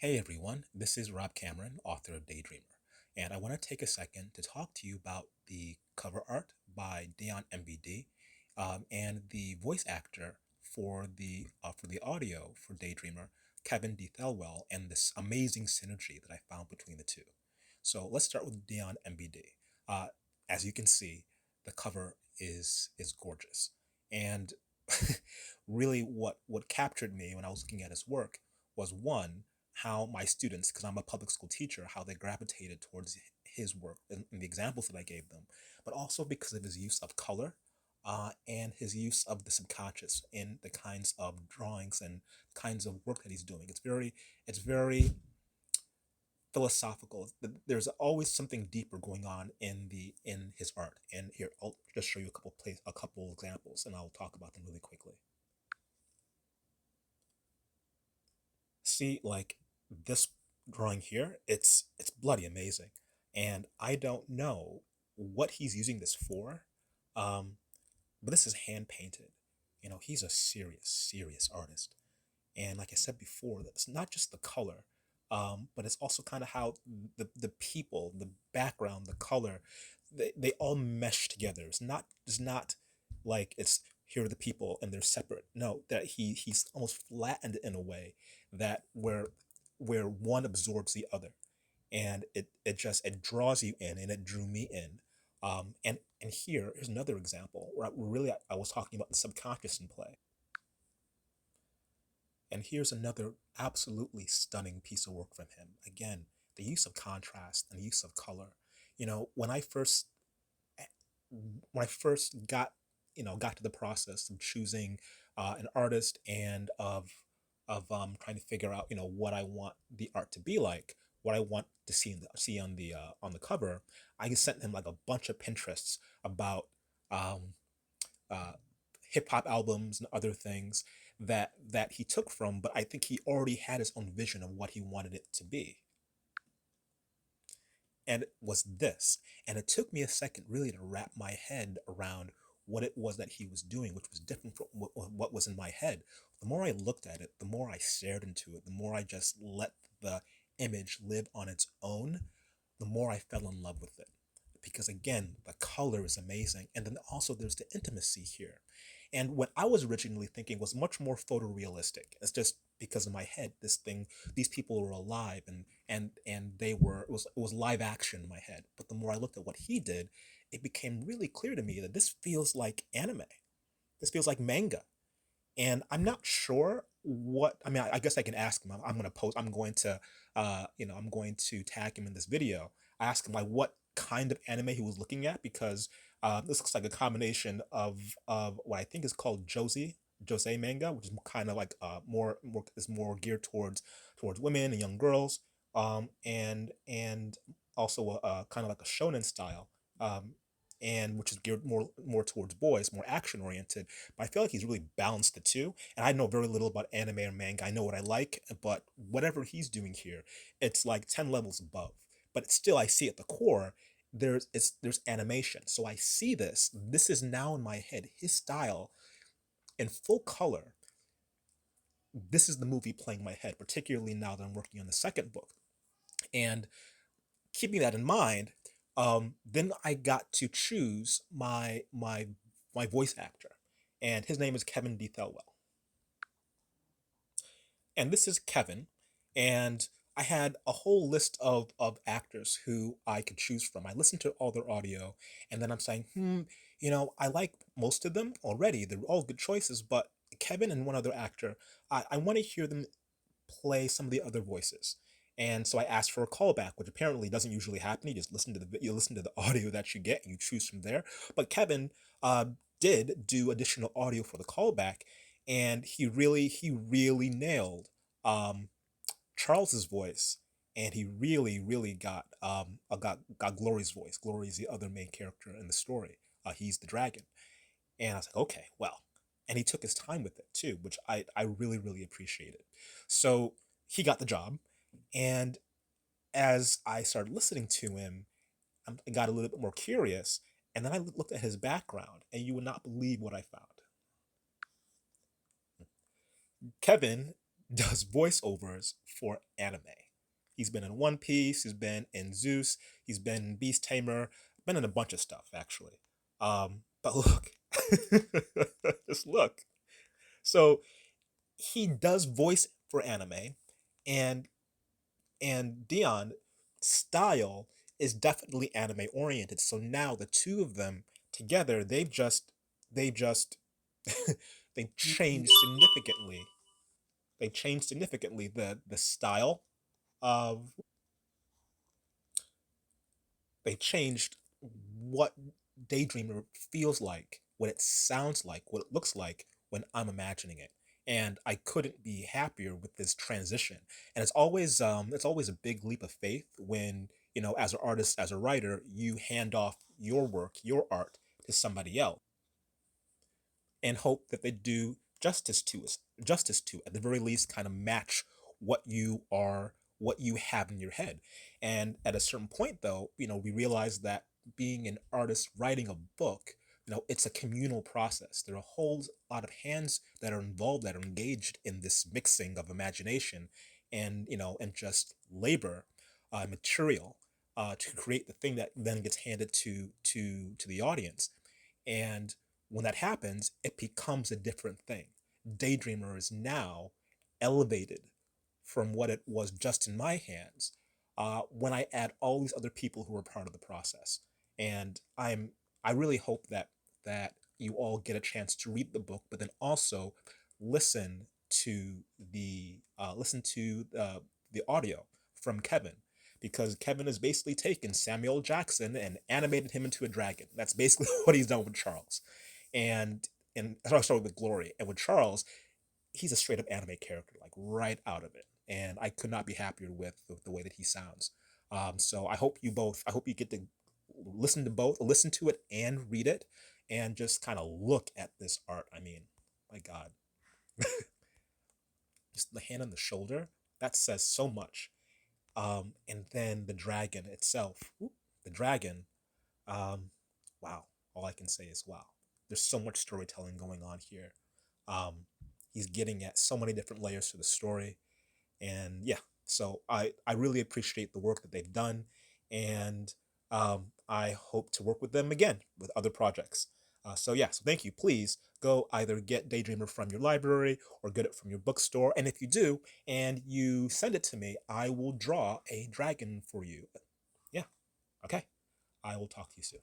Hey everyone, this is Rob Cameron, author of Daydreamer, and I want to take a second to talk to you about the cover art by Dion MBD and the voice actor for the audio for Daydreamer, Kevin D Thelwell, and this amazing synergy that I found between the two. So let's start with Dion MBD. Uh, as you can see, the cover is gorgeous, and really what captured me when I was looking at his work was one, how my students, because I'm a public school teacher, how they gravitated towards his work and the examples that I gave them, but also because of his use of color and his use of the subconscious in the kinds of drawings and kinds of work that he's doing. It's very philosophical. There's always something deeper going on in his art. And here, I'll just show you a couple examples, and I'll talk about them really quickly. See, like this drawing here, it's bloody amazing, and I don't know what he's using this for, um but this is hand painted. He's a serious artist, and like I said before, it's not just the color, but it's also kind of how the people, the background, the color, they all mesh together. It's not like it's here are the people and they're separate. No, that he's almost flattened in a way that where one absorbs the other, and it draws you in, and it drew me in. And here's another example where I was talking about the subconscious in play. And here's another absolutely stunning piece of work from him. Again, the use of contrast and the use of color. When I first got to the process of choosing an artist and of trying to figure out what I want the art to be like, what I want to see on the cover, I sent him like a bunch of Pinterests about um, uh, hip hop albums and other things that he took from, but I think he already had his own vision of what he wanted it to be, and it was this. And it took me a second really to wrap my head around what it was that he was doing, which was different from what was in my head. The more I looked at it, the more I stared into it, the more I just let the image live on its own, the more I fell in love with it. Because again, the color is amazing. And then also there's the intimacy here. And what I was originally thinking was much more photorealistic. It's just because in my head, these people were alive, and it was live action in my head. But the more I looked at what he did, it became really clear to me that this feels like anime. This feels like manga. And I'm not sure what I mean. I guess I can ask him. I'm going to post. I'm going to tag him in this video. I asked him like what kind of anime he was looking at, because this looks like a combination of what I think is called Jose manga, which is kind of like more geared towards women and young girls, and also kind of like a shonen style, um, and which is geared more towards boys, more action oriented. But I feel like he's really balanced the two. And I know very little about anime or manga. I know what I like, but whatever he's doing here, it's like 10 levels above. But still, I see at the core, there's animation. So I see this. This is now in my head. His style in full color. This is the movie playing in my head, particularly now that I'm working on the second book. And keeping that in mind, then I got to choose my voice actor, and his name is Kevin D Thelwell. And this is Kevin, and I had a whole list of actors who I could choose from. I listened to all their audio, and then I'm saying, I like most of them already. They're all good choices, but Kevin and one other actor, I want to hear them play some of the other voices. And so I asked for a callback, which apparently doesn't usually happen. You listen to the audio that you get, and you choose from there. But Kevin uh, did do additional audio for the callback, and he really nailed um, Charles's voice, and he really got Glory's voice. Glory is the other main character in the story. He's the dragon, and I was like, okay, well, and he took his time with it too, which I really appreciated. So he got the job, and as I started listening to him, I got a little bit more curious, and then I looked at his background, and you would not believe what I found. Kevin does voiceovers for anime. He's been in One Piece, he's been in Zeus, he's been in Beast Tamer, been in a bunch of stuff actually. But look, just look. So he does voice for anime, and Dion style is definitely anime oriented. So now the two of them together, they just they changed significantly. They changed significantly the style of they changed what Daydreamer feels like, what it sounds like, what it looks like when I'm imagining it. And I couldn't be happier with this transition. And it's always a big leap of faith when, as an artist, as a writer, you hand off your work, your art to somebody else and hope that they do justice to at the very least kind of match what you have in your head. And at a certain point though, we realize that being an artist writing a book, it's a communal process. There are a whole lot of hands that are involved, that are engaged in this mixing of imagination and just labor, material, to create the thing that then gets handed to the audience. And when that happens, it becomes a different thing. Daydreamer is now elevated from what it was just in my hands, when I add all these other people who are part of the process. And I really hope that you all get a chance to read the book, but then also listen to the audio from Kevin, because Kevin has basically taken Samuel Jackson and animated him into a dragon. That's basically what he's done with Charles. And I started with Glory, and with Charles, he's a straight up anime character, like right out of it. And I could not be happier with the way that he sounds. So I hope you get to listen to it and read it, and just kind of look at this art. I mean, my God, just the hand on the shoulder, that says so much. And then the dragon itself, the dragon, um, wow, all I can say is wow. There's so much storytelling going on here. Um, he's getting at so many different layers to the story, and yeah, so I really appreciate the work that they've done, and I hope to work with them again with other projects. So yeah, so thank you. Please go either get Daydreamer from your library or get it from your bookstore, and if you do and you send it to me, I will draw a dragon for you. Yeah, okay. I will talk to you soon.